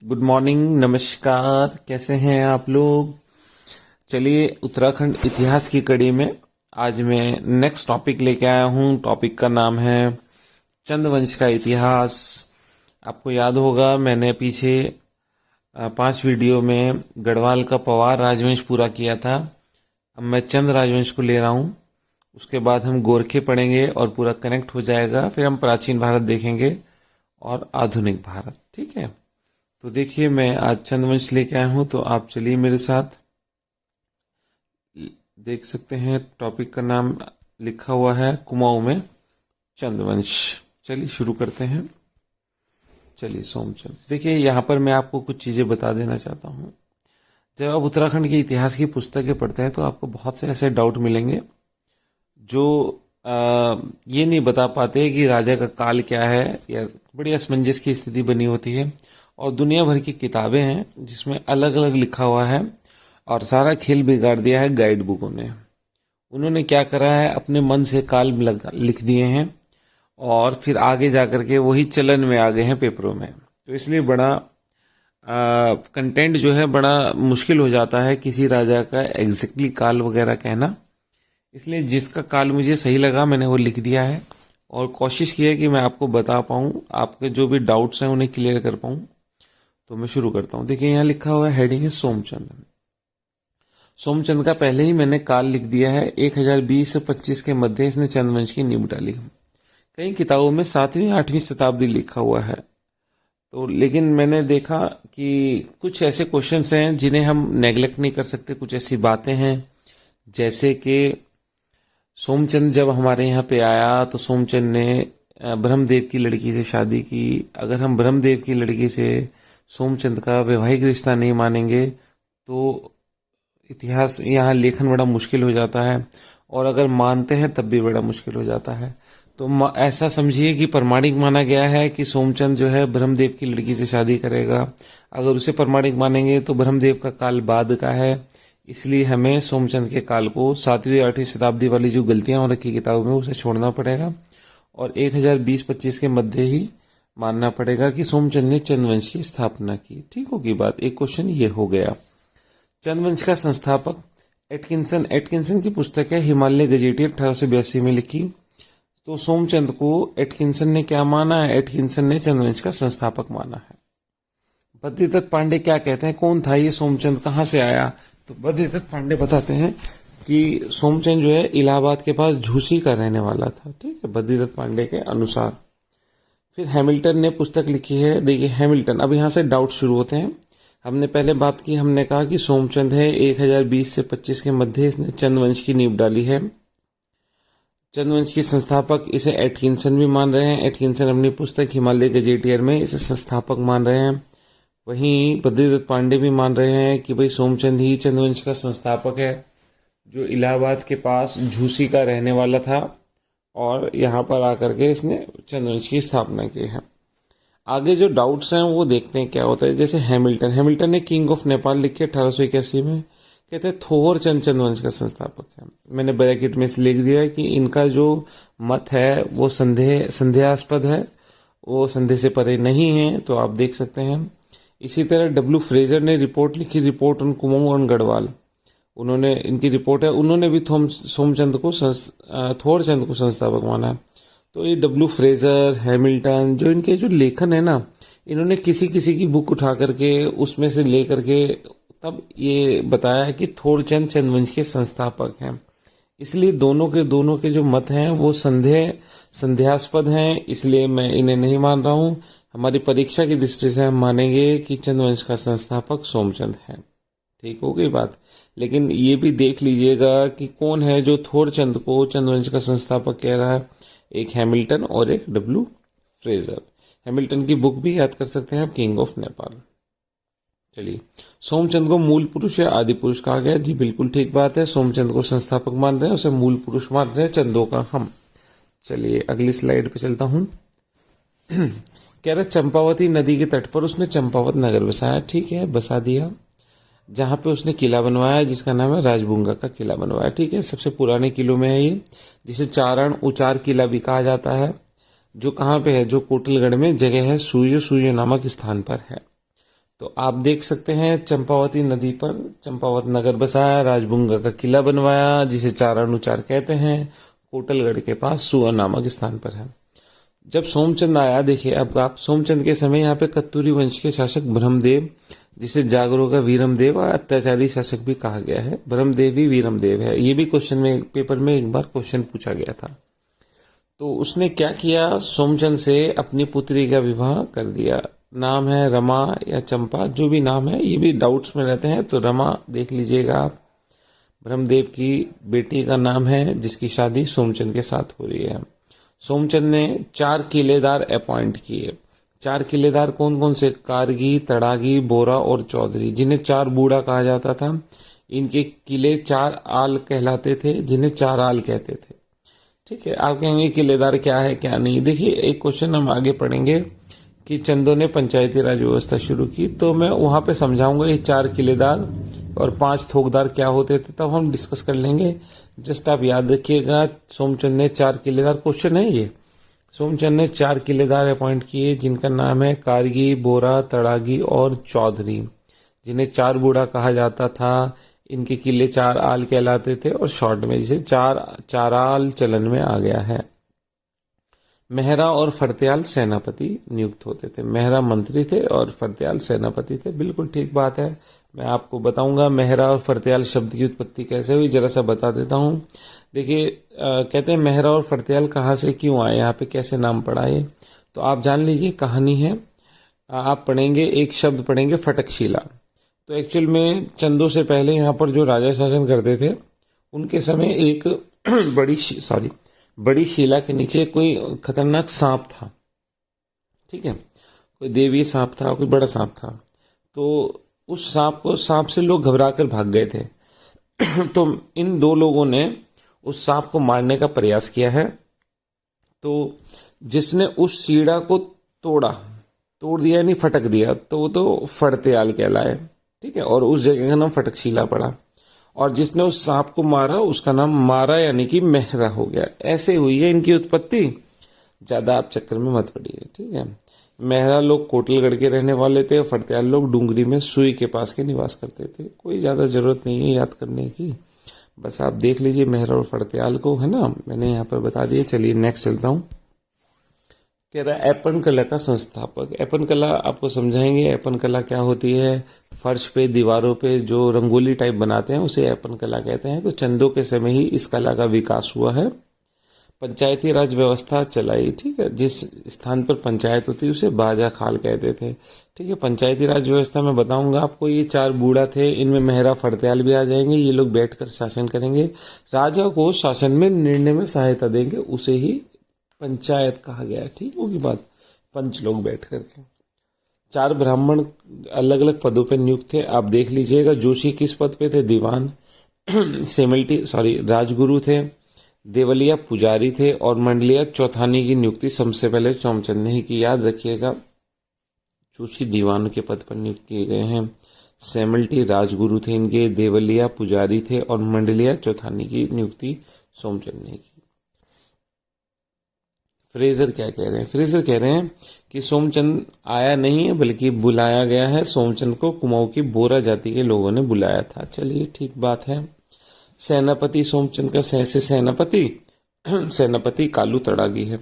Good morning, नमस्कार। कैसे हैं आप लोग? चलिए, उत्तराखंड इतिहास की कड़ी में आज मैं नेक्स्ट टॉपिक लेके आया हूँ। टॉपिक का नाम है चंद्रवंश का इतिहास। आपको याद होगा मैंने पीछे 5 वीडियो में गढ़वाल का पवार राजवंश पूरा किया था। अब मैं चंद राजवंश को ले रहा हूँ। उसके बाद हम गोरखे पढ़ेंगे और पूरा कनेक्ट हो जाएगा। फिर हम प्राचीन भारत देखेंगे और आधुनिक भारत। ठीक है, तो देखिए मैं आज चंद्रवंश लेके आया हूँ, तो आप चलिए मेरे साथ। देख सकते हैं टॉपिक का नाम लिखा हुआ है कुमाऊं में चंद्रवंश। चलिए शुरू करते हैं। चलिए सोमचंद। देखिए यहाँ पर मैं आपको कुछ चीजें बता देना चाहता हूँ। जब आप उत्तराखंड के इतिहास की पुस्तकें पढ़ते हैं तो आपको बहुत से ऐसे डाउट मिलेंगे जो ये नहीं बता पाते कि राजा का काल क्या है, या बड़ी असमंजस की स्थिति बनी होती है। और दुनिया भर की किताबें हैं जिसमें अलग अलग लिखा हुआ है, और सारा खेल बिगाड़ दिया है गाइड बुकों ने। उन्होंने क्या करा है, अपने मन से काल लिख दिए हैं और फिर आगे जाकर के वही चलन में आ गए हैं पेपरों में। तो इसलिए बड़ा कंटेंट जो है बड़ा मुश्किल हो जाता है किसी राजा का एग्जैक्टली काल वगैरह कहना। इसलिए जिसका काल मुझे सही लगा मैंने वो लिख दिया है, और कोशिश की है कि मैं आपको बता पाऊँ, आपके जो भी डाउट्स हैं उन्हें क्लियर कर पाऊँ। तो मैं शुरू करता हूँ। देखिए यहाँ लिखा हुआ है, हेडिंग है सोमचंद। सोमचंद का पहले ही मैंने काल लिख दिया है। 1020 से 25 के मध्य इसने चंद्रवंश की नींव डाली। कई किताबों में 7वीं 8वीं शताब्दी लिखा हुआ है। तो लेकिन मैंने देखा कि कुछ ऐसे क्वेश्चंस हैं जिन्हें हम नेग्लेक्ट नहीं कर सकते। कुछ ऐसी बातें हैं जैसे कि सोमचंद जब हमारे यहाँ पे आया तो सोमचंद ने ब्रह्मदेव की लड़की से शादी की। अगर हम ब्रह्मदेव की लड़की से सोमचंद का वैवाहिक रिश्ता नहीं मानेंगे तो इतिहास यहाँ लेखन बड़ा मुश्किल हो जाता है, और अगर मानते हैं तब भी बड़ा मुश्किल हो जाता है। तो ऐसा समझिए कि प्रमाणिक माना गया है कि सोमचंद जो है ब्रह्मदेव की लड़की से शादी करेगा। अगर उसे प्रमाणिक मानेंगे तो ब्रह्मदेव का काल बाद का है। इसलिए हमें सोमचंद के काल को 7वीं 8वीं शताब्दी वाली जो गलतियां हो रखी किताबों में उसे छोड़ना पड़ेगा, और 1020-25 के मध्य ही मानना पड़ेगा कि सोमचंद ने चंद्रवंश की स्थापना की। ठीक होगी बात। एक क्वेश्चन ये हो गया। चंद्रवंश का संस्थापक एटकिंसन की पुस्तक है हिमालय गजेटियर 1882 में लिखी। तो सोमचंद को एटकिंसन ने क्या माना है? एटकिंसन ने चंद्रवंश का संस्थापक माना है। बद्रीदत्त पांडे क्या कहते हैं, कौन था ये सोमचंद, कहां से आया? तो बद्रीदत्त पांडे बताते हैं कि सोमचंद जो है इलाहाबाद के पास झूसी का रहने वाला था। ठीक है, बद्रीदत्त पांडे के अनुसार। फिर हैमिल्टन ने पुस्तक लिखी है। देखिए हैमिल्टन, अब यहाँ से डाउट शुरू होते हैं। हमने पहले बात की, हमने कहा कि सोमचंद है 1020 से 25 के मध्य इसने चंद्रवंश की नींव डाली है। चंद्रवंश की संस्थापक इसे एटकिंसन भी मान रहे हैं। एटकिंसन अपनी पुस्तक हिमालय गजेटियर में इसे संस्थापक मान रहे हैं। वहीं बद्रीदत्त पांडे भी मान रहे हैं कि भाई सोमचंद ही चंद्रवंश का संस्थापक है, जो इलाहाबाद के पास झूसी का रहने वाला था, और यहाँ पर आकर के इसने चंद्रवंश की स्थापना की है। आगे जो डाउट्स हैं वो देखते हैं क्या होता है। जैसे हैमिल्टन ने किंग ऑफ नेपाल लिखी 1881 में। कहते हैं थोर चंद चंद्रवंश का संस्थापक है। मैंने ब्रैकेट में से लिख दिया है कि इनका जो मत है वो संदेहास्पद है, वो संदेह से परे नहीं है। तो आप देख सकते हैं। इसी तरह डब्ल्यू फ्रेजर ने रिपोर्ट लिखी, रिपोर्ट ऑन कुमाऊं और गढ़वाल। उन्होंने, इनकी रिपोर्ट है, उन्होंने भी सोमचंद को थोरचंद को संस्थापक माना है। तो ये डब्ल्यू फ्रेजर, हैमिल्टन, जो इनके जो लेखन है ना, इन्होंने किसी किसी की बुक उठा करके उसमें से ले करके तब ये बताया कि थोरचंद चंद्रवंश के संस्थापक हैं। इसलिए दोनों के जो मत हैं वो संदेहास्पद हैं। इसलिए मैं इन्हें नहीं मान रहा हूँ। हमारी परीक्षा की दृष्टि से हम मानेंगे कि चंद्रवंश का संस्थापक सोमचंद है। ठीक हो गई बात। लेकिन ये भी देख लीजिएगा कि कौन है जो थोरचंद को चंद्रवंश का संस्थापक कह रहा है। एक हैमिल्टन और एक डब्ल्यू फ्रेजर। हैमिल्टन की बुक भी याद कर सकते हैं आप, किंग ऑफ नेपाल। चलिए, सोमचंद को मूल पुरुष या आदि पुरुष कहा गया। जी बिल्कुल ठीक बात है। सोमचंद को संस्थापक मान रहे हैं, उसे मूल पुरुष मान रहे हैं, चंदों का हम। चलिए अगली स्लाइड पे चलता हूं। कह रहे चंपावती नदी के तट पर उसने चंपावत नगर बसाया। ठीक है, बसा दिया। जहां पे उसने किला बनवाया जिसका नाम है राजबुंगा का किला बनवाया। ठीक है, सबसे पुराने किलों में है ये, जिसे चारण उचार किला भी कहा जाता है, जो कहाँ पे है, जो कोटलगढ़ में जगह है, सूर्य नामक स्थान पर है। तो आप देख सकते हैं चंपावती नदी पर चंपावत नगर बसाया, राजबुंगा का किला बनवाया जिसे चारानुचार कहते हैं, कोटलगढ़ के पास सुअर नामक स्थान पर है। जब सोमचंद आया, देखिए अब आप सोमचंद के समय यहाँ पे कत्तूरी वंश के शासक ब्रह्मदेव, जिसे जागरों का वीरमदेव और अत्याचारी शासक भी कहा गया है, ब्रह्मदेव ही वीरमदेव है। ये भी क्वेश्चन में पेपर में एक बार क्वेश्चन पूछा गया था। तो उसने क्या किया, सोमचंद से अपनी पुत्री का विवाह कर दिया। नाम है रमा या चंपा, जो भी नाम है, ये भी डाउट्स में रहते हैं, तो रमा देख लीजिएगा आप। ब्रह्मदेव की बेटी का नाम है जिसकी शादी सोमचंद के साथ हो रही है। सोमचंद ने 4 किलेदार अपॉइंट किए। 4 किलेदार कौन कौन से, कारगी, तड़ागी, बोरा और चौधरी, जिन्हें 4 बूढ़ा कहा जाता था। इनके किले 4 आल कहलाते थे, जिन्हें 4 आल कहते थे। ठीक है, आप कहेंगे किलेदार क्या है क्या नहीं। देखिए एक क्वेश्चन हम आगे पढ़ेंगे कि चंदों ने पंचायती राज व्यवस्था शुरू की, तो मैं वहां पे समझाऊंगा ये 4 किलेदार और 5 थोकदार क्या होते थे, तब हम डिस्कस कर लेंगे। जस्ट आप याद रखिएगा, सोमचंद ने 4 किलेदार, क्वेश्चन है ये, सोमचंद ने 4 किलेदार अपॉइंट किए जिनका नाम है कारगी, बोरा, तड़ागी और चौधरी, जिन्हें 4 बूढ़ा कहा जाता था। इनके किले 4 आल कहलाते थे और शॉर्ट में जिसे 4 आल चलन में आ गया है। मेहरा और फरत्याल सेनापति नियुक्त होते थे। मेहरा मंत्री थे और फरत्याल सेनापति थे, बिल्कुल ठीक बात है। मैं आपको बताऊंगा मेहरा और फरत्याल शब्द की उत्पत्ति कैसे हुई, जरा सा बता देता हूं। देखिए कहते हैं मेहरा और फरत्याल कहाँ से क्यों आए, यहाँ पे कैसे नाम पड़ा ये, तो आप जान लीजिए, कहानी है। आप पढ़ेंगे, एक शब्द पढ़ेंगे फटकशिला। तो एक्चुअल में चंदों से पहले यहाँ पर जो राजा शासन करते थे, उनके समय एक बड़ी शिला के नीचे कोई खतरनाक सांप था। ठीक है, कोई देवी सांप था, कोई बड़ा सांप था। तो उस सांप से लोग घबरा कर भाग गए थे। तो इन 2 लोगों ने उस सांप को मारने का प्रयास किया है। तो जिसने उस शीड़ा को तोड़ दिया, यानी फटक दिया, तो वो तो फड़त्याल कहलाए। ठीक है, और उस जगह का नाम फटकशिला पड़ा। और जिसने उस सांप को मारा उसका नाम मारा यानी कि मेहरा हो गया। ऐसे हुई है इनकी उत्पत्ति, ज्यादा आप चक्कर में मत पड़िए। ठीक है, मेहरा लोग कोटलगढ़ के रहने वाले थे और फरत्याल लोग डूंगरी में सुई के पास के निवास करते थे। कोई ज्यादा जरूरत नहीं है याद करने की, बस आप देख लीजिए मेहरा और फरत्याल को, है ना, मैंने यहाँ पर बता दिया। चलिए नेक्स्ट चलता हूँ। कह रहा है ऐपन कला का संस्थापक। ऐपन कला आपको समझाएंगे। ऐपन कला क्या होती है, फर्श पे दीवारों पे जो रंगोली टाइप बनाते हैं उसे ऐपन कला कहते हैं। तो चंदों के समय ही इस कला का विकास हुआ है। पंचायती राज व्यवस्था चलाई। ठीक है, जिस स्थान पर पंचायत होती है उसे बाजा खाल कहते थे। ठीक है, पंचायती राज व्यवस्था में बताऊंगा आपको। ये 4 बूढ़ा थे, इनमें मेहरा फरत्याल भी आ जाएंगे। ये लोग बैठकर शासन करेंगे, राजा को शासन में निर्णय में सहायता देंगे, उसे ही पंचायत कहा गया है। ठीक होगी बात, पंच लोग बैठ करके। 4 ब्राह्मण अलग अलग पदों पे नियुक्त थे, आप देख लीजिएगा। जोशी किस पद पे थे, दीवान। राजगुरु थे, देवलिया पुजारी थे और मंडलिया चौथानी की नियुक्ति सबसे पहले सोमचंद ने ही की, याद रखिएगा। जोशी दीवान के पद पर नियुक्त किए गए हैं। सेमल्टी राजगुरु थे इनके, देवलिया पुजारी थे और मंडलिया चौथानी की नियुक्ति सोमचंद ने की। फ्रेजर क्या कह रहे हैं, फ्रेजर कह रहे हैं कि सोमचंद आया नहीं है बल्कि बुलाया गया है। सोमचंद को कुमाऊं की बोरा जाति के लोगों ने बुलाया था। चलिए ठीक बात है। सेनापति सोमचंद का सेनापति कालू तड़ागी है।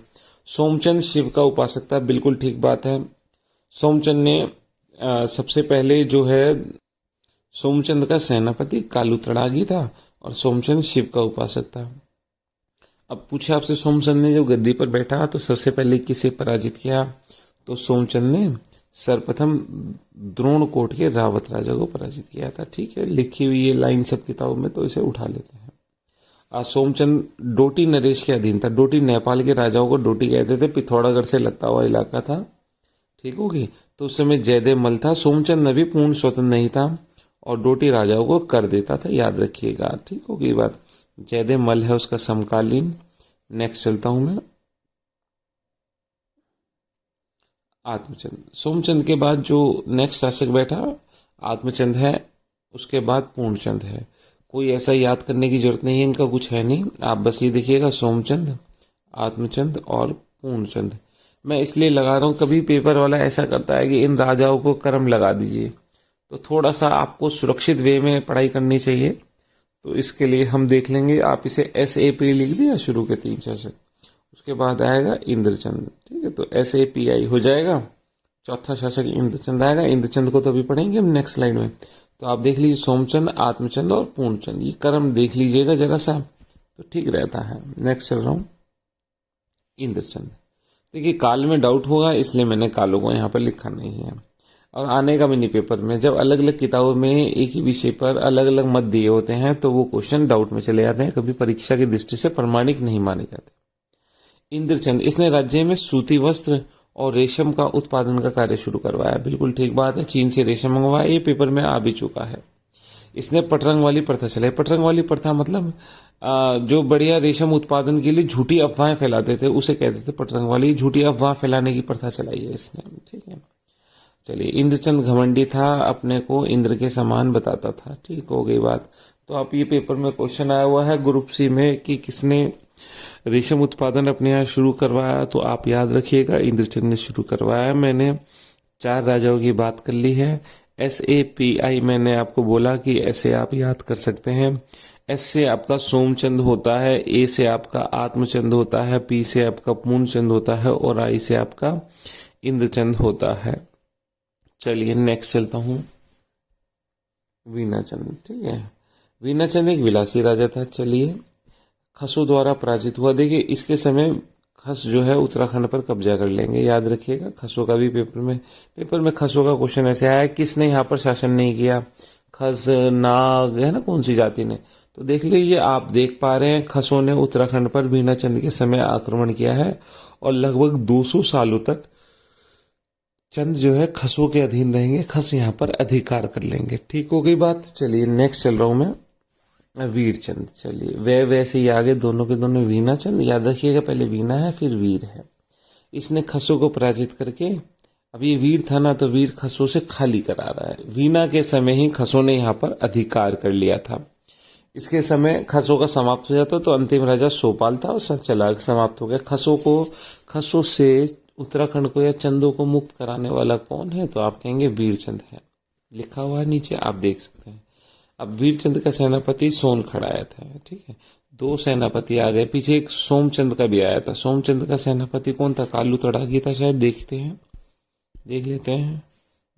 सोमचंद शिव का उपासक था, बिल्कुल ठीक बात है। सोमचंद ने सबसे पहले जो है, सोमचंद का सेनापति कालू तड़ागी था और सोमचंद शिव का उपासक था। अब पूछे आपसे, सोमचंद ने जब गद्दी पर बैठा तो सबसे पहले किसे पराजित किया, तो सोमचंद ने सर्वप्रथम द्रोणकोट के रावत राजा को पराजित किया था। ठीक है, लिखी हुई ये लाइन सब किताबों में, तो इसे उठा लेते हैं। सोमचंद डोटी नरेश के अधीन था। डोटी नेपाल के राजाओं को डोटी कहते थे, पिथौरागढ़ से लगता हुआ इलाका था। ठीक होगी, तो उस समय जयदेव मल था। सोमचंद अभी पूर्ण स्वतंत्र नहीं था और डोटी राजाओं को कर देता था, याद रखिएगा। ठीक होगी बात। जयदेव मल है उसका समकालीन। नेक्स्ट चलता हूं मैं। आत्मचंद। सोमचंद के बाद जो नेक्स्ट शासक बैठा आत्मचंद है, उसके बाद पूर्णचंद है। कोई ऐसा याद करने की जरूरत नहीं है, इनका कुछ है नहीं, आप बस ये देखिएगा सोमचंद, आत्मचंद और पूर्णचंद। मैं इसलिए लगा रहा हूं, कभी पेपर वाला ऐसा करता है कि इन राजाओं को क्रम लगा दीजिए, तो थोड़ा सा आपको सुरक्षित वे में पढ़ाई करनी चाहिए। तो इसके लिए हम देख लेंगे, आप इसे SAP लिख दिया शुरू के 3 शासक, उसके बाद आएगा इंद्रचंद, ठीक है, तो SAPI हो जाएगा। चौथा शासक इंद्रचंद आएगा। इंद्रचंद को तो अभी पढ़ेंगे हम नेक्स्ट स्लाइड में। तो आप देख लीजिए सोमचंद, आत्मचंद और पूर्णचंद, ये क्रम देख लीजिएगा जरा सा, तो ठीक रहता है। नेक्स्ट चल रहा हूं, इंद्रचंद। देखिए काल में डाउट होगा, इसलिए मैंने कालों को यहाँ पर लिखा नहीं है। और आने का मिनी पेपर में जब अलग अलग किताबों में एक ही विषय पर अलग अलग मत दिए होते हैं तो वो क्वेश्चन डाउट में चले जाते हैं, कभी परीक्षा की दृष्टि से प्रमाणिक नहीं माने जाते। इंद्रचंद, इसने राज्य में सूती वस्त्र और रेशम का उत्पादन का कार्य शुरू करवाया। बिल्कुल ठीक बात है, चीन से रेशम मंगवाया, ये पेपर में आ भी चुका है। इसने पटरंग वाली प्रथा चलाई। पटरंग वाली प्रथा मतलब जो बढ़िया रेशम उत्पादन के लिए झूठी अफवाहें फैलाते थे उसे कहते थे पटरंग वाली। झूठी अफवाह फैलाने की प्रथा चलाई है इसने, ठीक है। चलिए, इंद्रचंद घमंडी था, अपने को इंद्र के समान बताता था, ठीक हो गई बात। तो आप ये पेपर में क्वेश्चन आया हुआ है ग्रुप सी में कि किसने रेशम उत्पादन अपने यहाँ शुरू करवाया, तो आप याद रखिएगा इंद्रचंद ने शुरू करवाया। मैंने 4 राजाओं की बात कर ली है। SAPI मैंने आपको बोला कि ऐसे आप याद कर सकते हैं। S से आपका सोमचंद होता है, A से आपका आत्मचंद होता है, P से आपका पूर्णचंद होता है और I से आपका इंद्रचंद होता है। चलिए नेक्स्ट चलता हूं, वीणाचंद, ठीक है। वीणाचंद एक विलासी राजा था। चलिए, खसों द्वारा पराजित हुआ। देखिए इसके समय खस जो है उत्तराखंड पर कब्जा कर लेंगे, याद रखिएगा। खसों का भी पेपर में खसों का क्वेश्चन ऐसे आया, किसने यहाँ पर शासन नहीं किया? खस, नाग है ना, कौन सी जाति ने? तो देख लीजिए, आप देख पा रहे हैं खसों ने उत्तराखंड पर वीणाचंद के समय आक्रमण किया है और लगभग 200 सालों तक चंद जो है खसों के अधीन रहेंगे। खस यहाँ पर अधिकार कर लेंगे, ठीक हो गई बात। चलिए नेक्स्ट चल रहा हूं मैं, वीरचंद। चलिए वैसे ही आगे दोनों के दोनों वीणाचंद, याद रखिएगा पहले वीणा है फिर वीर है। इसने खसों को पराजित करके, अब ये वीर था ना, तो वीर खसों से खाली करा रहा है। वीणा के समय ही खसों ने यहाँ पर अधिकार कर लिया था। इसके समय खसों का समाप्त हो जाता तो अंतिम राजा सोपाल था और सब चला समाप्त हो गया। खसों से उत्तराखंड को या चंदों को मुक्त कराने वाला कौन है? तो आप कहेंगे वीरचंद है, लिखा हुआ है नीचे आप देख सकते हैं। अब वीरचंद का सेनापति सोनखड़ आया था, ठीक है। 2 सेनापति आ गए, पीछे एक सोमचंद का भी आया था। सोमचंद का सेनापति कौन था? कालू तड़ागी था शायद, देख लेते हैं।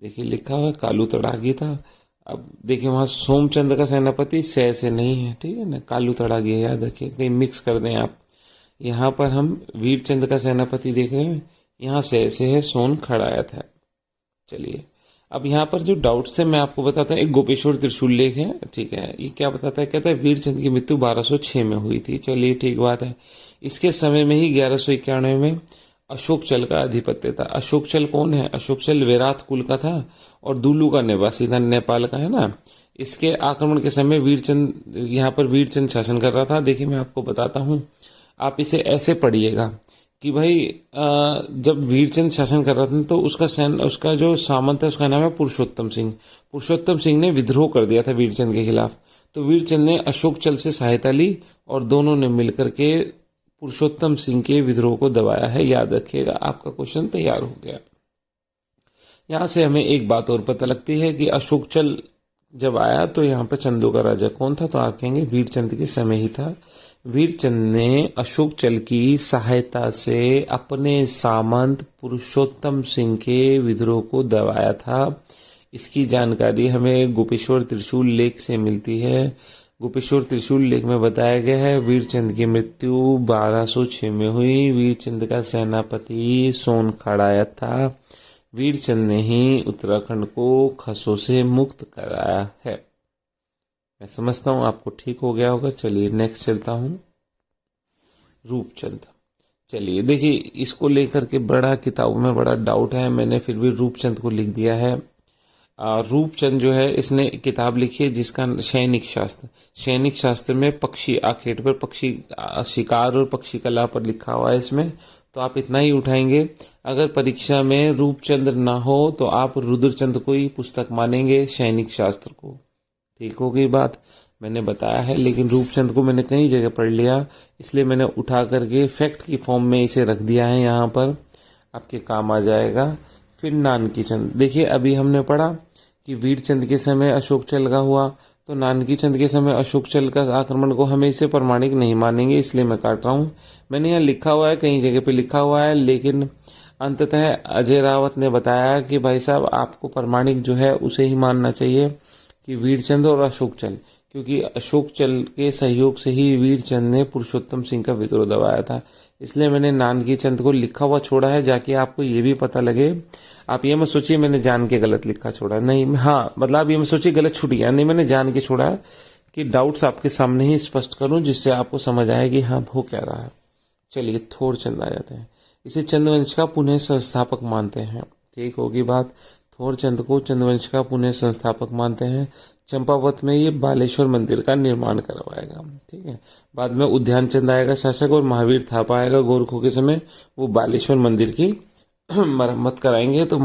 देखिए लिखा हुआ कालू तड़ागी था। अब देखिए वहां सोमचंद का सेनापति से नहीं है, ठीक है ना, कालू तड़ागी है, याद रखिए, कहीं मिक्स कर दें आप। यहाँ पर हम वीरचंद का सेनापति देख रहे हैं, यहाँ से है, सोनखड़ आया था। चलिए, अब यहाँ पर जो डाउट्स थे मैं आपको बताता हूँ। एक गोपेश्वर त्रिशूल लेख है, ठीक है। ये क्या बताता है? कहता है वीरचंद की मृत्यु 1206 में हुई थी। चलिए ठीक बात है। इसके समय में ही 1191 में अशोकचल का अधिपत्य था। अशोकचल कौन है? अशोकचल विराट कुल का था और दुलू का निवासी था, नेपाल का, है ना। इसके आक्रमण के समय वीरचंद, यहाँ पर वीरचंद शासन कर रहा था। देखिए मैं आपको बताता हूँ, आप इसे ऐसे पढ़िएगा कि भाई जब वीरचंद शासन कर रहा था तो उसका जो सामंत है उसका नाम है पुरुषोत्तम सिंह। पुरुषोत्तम सिंह ने विद्रोह कर दिया था वीरचंद के खिलाफ। तो वीरचंद ने अशोकचल से सहायता ली और दोनों ने मिलकर के पुरुषोत्तम सिंह के विद्रोह को दबाया है। याद रखिएगा, आपका क्वेश्चन तैयार हो गया। यहाँ से हमें एक बात और पता लगती है कि अशोकचल जब आया तो यहाँ पर चंदों का राजा कौन था? तो आप कहेंगे वीरचंद के समय ही था। वीरचंद ने अशोकचल की सहायता से अपने सामंत पुरुषोत्तम सिंह के विद्रोह को दबाया था। इसकी जानकारी हमें गोपेश्वर त्रिशूल लेख से मिलती है। गोपेश्वर त्रिशूल लेख में बताया गया है वीरचंद की मृत्यु 1206 में हुई। वीरचंद का सेनापति सोनखड़ आया था। वीरचंद ने ही उत्तराखंड को खसों से मुक्त कराया है। मैं समझता हूं आपको ठीक हो गया होगा। चलिए नेक्स्ट चलता हूं, रूपचंद। चलिए देखिए, इसको लेकर के बड़ा किताबों में बड़ा डाउट है, मैंने फिर भी रूपचंद को लिख दिया है। रूपचंद जो है इसने किताब लिखी है जिसका सैनिक शास्त्र में पक्षी आखेट पर, पक्षी शिकार और पक्षी कला पर लिखा हुआ है इसमें। तो आप इतना ही उठाएंगे। अगर परीक्षा में रूपचंद ना हो तो आप रुद्रचंद को ही पुस्तक मानेंगे, सैनिक शास्त्र को। ठीक हो गई बात, मैंने बताया है। लेकिन रूपचंद को मैंने कई जगह पढ़ लिया, इसलिए मैंने उठा करके फैक्ट की फॉर्म में इसे रख दिया है, यहाँ पर आपके काम आ जाएगा। फिर नानकी चंद, देखिए अभी हमने पढ़ा कि वीरचंद के समय अशोक चल का हुआ, तो नानकी चंद के समय अशोक चल का आक्रमण को हमें इसे प्रमाणिक नहीं मानेंगे, इसलिए मैं काट रहा हूँ। मैंने यहाँ लिखा हुआ है, कई जगह पे लिखा हुआ है, लेकिन अंततः अजय रावत ने बताया कि भाई साहब आपको प्रमाणिक जो है उसे ही मानना चाहिए कि वीरचंद और अशोक चल, क्योंकि अशोक चल के सहयोग से ही वीरचंद ने पुरुषोत्तम सिंह का विद्रोह दबाया था। इसलिए मैंने नानकी चंद को लिखा हुआ छोड़ा है, जाके आपको ये भी पता लगे। आप ये मत सोचिए मैंने जान के गलत लिखा छोड़ा, नहीं, हाँ मतलब आप ये मत सोचिए गलत छूट गया, नहीं, मैंने जान के छोड़ा है कि डाउट्स आपके सामने ही स्पष्ट करूं, जिससे आपको समझ आए कि हाँ हो क्या रहा है। चलिए थोरचंद आ जाते हैं। इसे चंद्रवंश का पुनः संस्थापक मानते हैं, ठीक होगी बात। थोरचंद को चंद्रवंश का पुनः संस्थापक मानते हैं। चंपावत में ये बालेश्वर मंदिर का निर्माण करवाएगा, ठीक है। बाद में उद्यान चंद आएगा शासक, और महावीर थापा आएगा गोरखों के समय, वो बालेश्वर मंदिर की मरम्मत कराएंगे। तो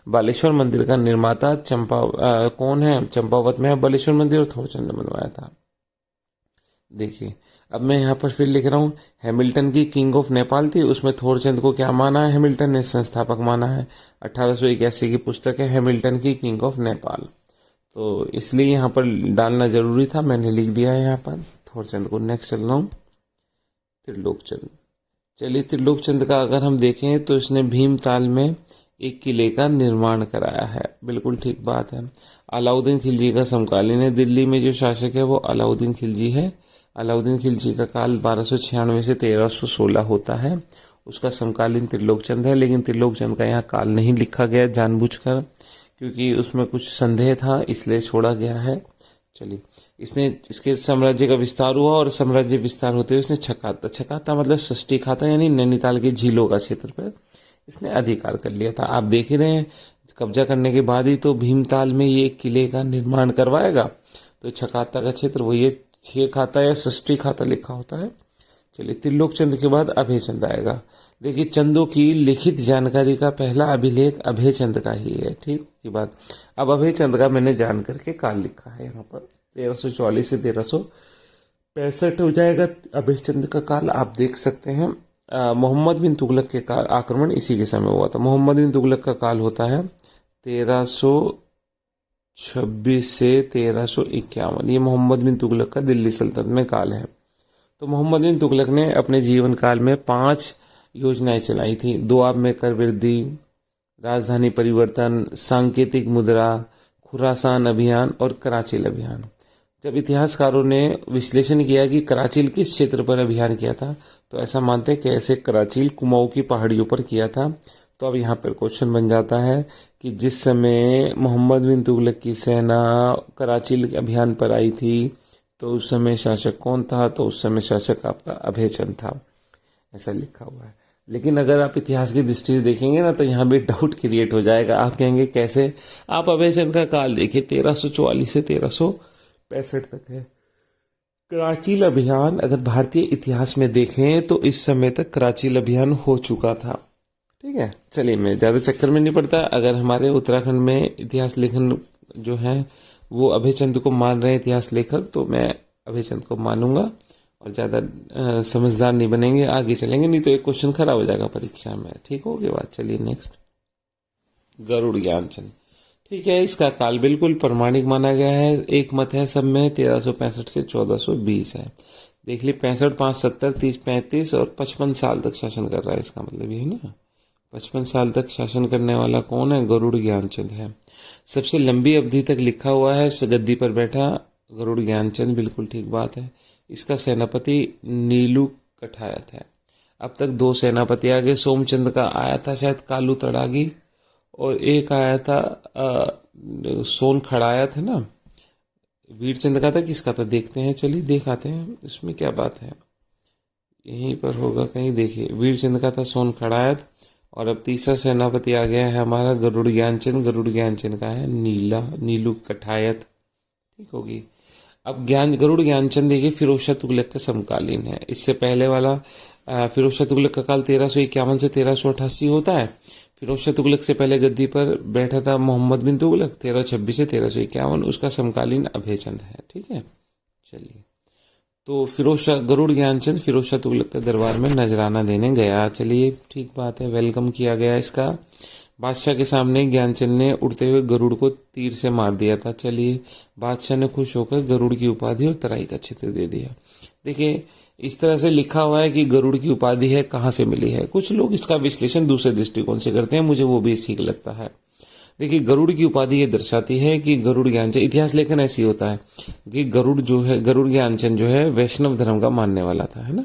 बालेश्वर मंदिर का निर्माता कौन है? चंपावत में है बालेश्वर मंदिर, और थोरचंद ने बनवाया था। देखिए अब मैं यहाँ पर फिर लिख रहा हूँ, हैमिल्टन की किंग ऑफ नेपाल थी, उसमें थोरचंद को क्या माना है? हैमिल्टन ने संस्थापक माना है। 1881 की पुस्तक है हैमिल्टन की किंग ऑफ नेपाल, तो इसलिए यहाँ पर डालना जरूरी था, मैंने लिख दिया है यहाँ पर थोरचंद को। नेक्स्ट चल रहा हूँ, त्रिलोकचंद। चलिए त्रिलोकचंद का अगर हम देखें तो इसने भीमताल में एक किले का निर्माण कराया है, बिल्कुल ठीक बात है। अलाउद्दीन खिलजी का समकालीन है, दिल्ली में जो शासक है वो अलाउद्दीन खिलजी है। अलाउद्दीन खिलजी का काल 1296 से 1316 होता है, उसका समकालीन त्रिलोकचंद है। लेकिन त्रिलोकचंद का यहाँ काल नहीं लिखा गया जानबूझकर, क्योंकि उसमें कुछ संदेह था, इसलिए छोड़ा गया है। चलिए इसके साम्राज्य का विस्तार हुआ, और साम्राज्य विस्तार होते हुए इसने छकाता मतलब षष्ठी खाता यानी नैनीताल के झीलों का क्षेत्र पर इसने अधिकार कर लिया था। आप देख ही रहे हैं, कब्जा करने के बाद ही तो भीमताल में ये किले का निर्माण करवाएगा। तो छकाता का क्षेत्र वो ये छह खाता या षष्ठी खाता लिखा होता है। चलिए त्रिलोकचंद के बाद अभयचंद आएगा। देखिए चंदों की लिखित जानकारी का पहला अभिलेख अभयचंद का ही है, ठीक की बात। अब अभयचंद का मैंने जान करके काल लिखा है यहाँ पर 1344 से 1365 हो जाएगा अभयचंद का काल। आप देख सकते हैं मोहम्मद बिन तुगलक के काल आक्रमण इसी के समय हुआ था। मोहम्मद बिन तुगलक का काल होता है 1326 से 1351, ये मोहम्मद बिन तुगलक का दिल्ली सल्तनत में काल है। तो मोहम्मद बिन तुगलक ने अपने जीवन काल में 5 योजनाएं चलाई थी। दोआब में कर वृद्धि, राजधानी परिवर्तन, सांकेतिक मुद्रा, खुरासान अभियान और कराचिल अभियान। जब इतिहासकारों ने विश्लेषण किया कि कराचिल किस क्षेत्र पर अभियान किया था, तो ऐसा मानते हैं कि ऐसे कराचिल कुमाऊं की पहाड़ियों पर किया था। तो अब यहाँ पर क्वेश्चन बन जाता है कि जिस समय मोहम्मद बिन तुगलक की सेना कराचिल अभियान पर आई थी, तो उस समय शासक कौन था? तो उस समय शासक आपका अभयचंद था, ऐसा लिखा हुआ है। लेकिन अगर आप इतिहास की दृष्टि से देखेंगे ना, तो यहाँ भी डाउट क्रिएट हो जाएगा। आप कहेंगे कैसे? आप अभयचंद का काल देखिए 1344 से 1365 तक है। कराचिल अभियान अगर भारतीय इतिहास में देखें तो इस समय तक कराचिल अभियान हो चुका था, ठीक है। चलिए मैं ज़्यादा चक्कर में नहीं पड़ता। अगर हमारे उत्तराखंड में इतिहास लेखन जो है वो अभयचंद को मान रहे हैं इतिहास लेखक, तो मैं अभयचंद को मानूंगा और ज़्यादा समझदार नहीं बनेंगे, आगे चलेंगे, नहीं तो एक क्वेश्चन खराब हो जाएगा परीक्षा में, ठीक हो गई बात। चलिए नेक्स्ट, गरुड़ ज्ञानचंद, ठीक है। इसका काल बिल्कुल प्रमाणिक माना गया है, एक मत है सब में 1365 से 1420 है। देख ली 65, 5, 70, 30, 35 और 55 साल तक शासन कर रहा है, इसका मतलब ये है ना 55 साल तक शासन करने वाला कौन है? गरुड़ ज्ञानचंद है। सबसे लंबी अवधि तक लिखा हुआ है गद्दी पर बैठा गरुड़ ज्ञानचंद, बिल्कुल ठीक बात है। इसका सेनापति नीलू कठायत है। अब तक 2 सेनापति आ गए, सोमचंद का आया था शायद कालू तड़ागी, और एक आया था सोन खड़ायत है ना। वीरचंद का था, किसका था देखते हैं, चलिए देखाते हैं इसमें क्या बात है, यहीं पर होगा कहीं। देखिए वीरचंद का था सोन खड़ायत, और अब तीसरा सेनापति आ गया है हमारा गरुड़ ज्ञानचंद। गरुड़ ज्ञानचंद का है नीलू कठायत, ठीक होगी। अब गरुड़ ज्ञानचंद देखिए फिरोज शाह तुगलक का समकालीन है। इससे पहले वाला फिरोज शाह तुगलक का काल 1351 से 1388 होता है। फिरोज शाह तुगलक से पहले गद्दी पर बैठा था मोहम्मद बिन तुगलक 1326 से 1351, उसका समकालीन अभयचंद है, ठीक है। चलिए तो फिरोज शाह गरुड़ ज्ञानचंद फिरोज शाह तुगलक के दरबार में नजराना देने गया। चलिए ठीक बात है, वेलकम किया गया इसका। बादशाह के सामने ज्ञानचंद ने उड़ते हुए गरुड़ को तीर से मार दिया था। चलिए बादशाह ने खुश होकर गरुड़ की उपाधि और तराई का क्षेत्र दे दिया। देखिए इस तरह से लिखा हुआ है कि गरुड़ की उपाधि है, कहाँ से मिली है। कुछ लोग इसका विश्लेषण दूसरे दृष्टिकोण से करते हैं, मुझे वो भी ठीक लगता है। देखिए गरुड़ की उपाधि ये दर्शाती है कि गरुड़ ज्ञानचंद, इतिहास लेखन ऐसी होता है कि गरुड़ जो है, गरुड़ ज्ञानचंद जो है वैष्णव धर्म का मानने वाला था, है ना।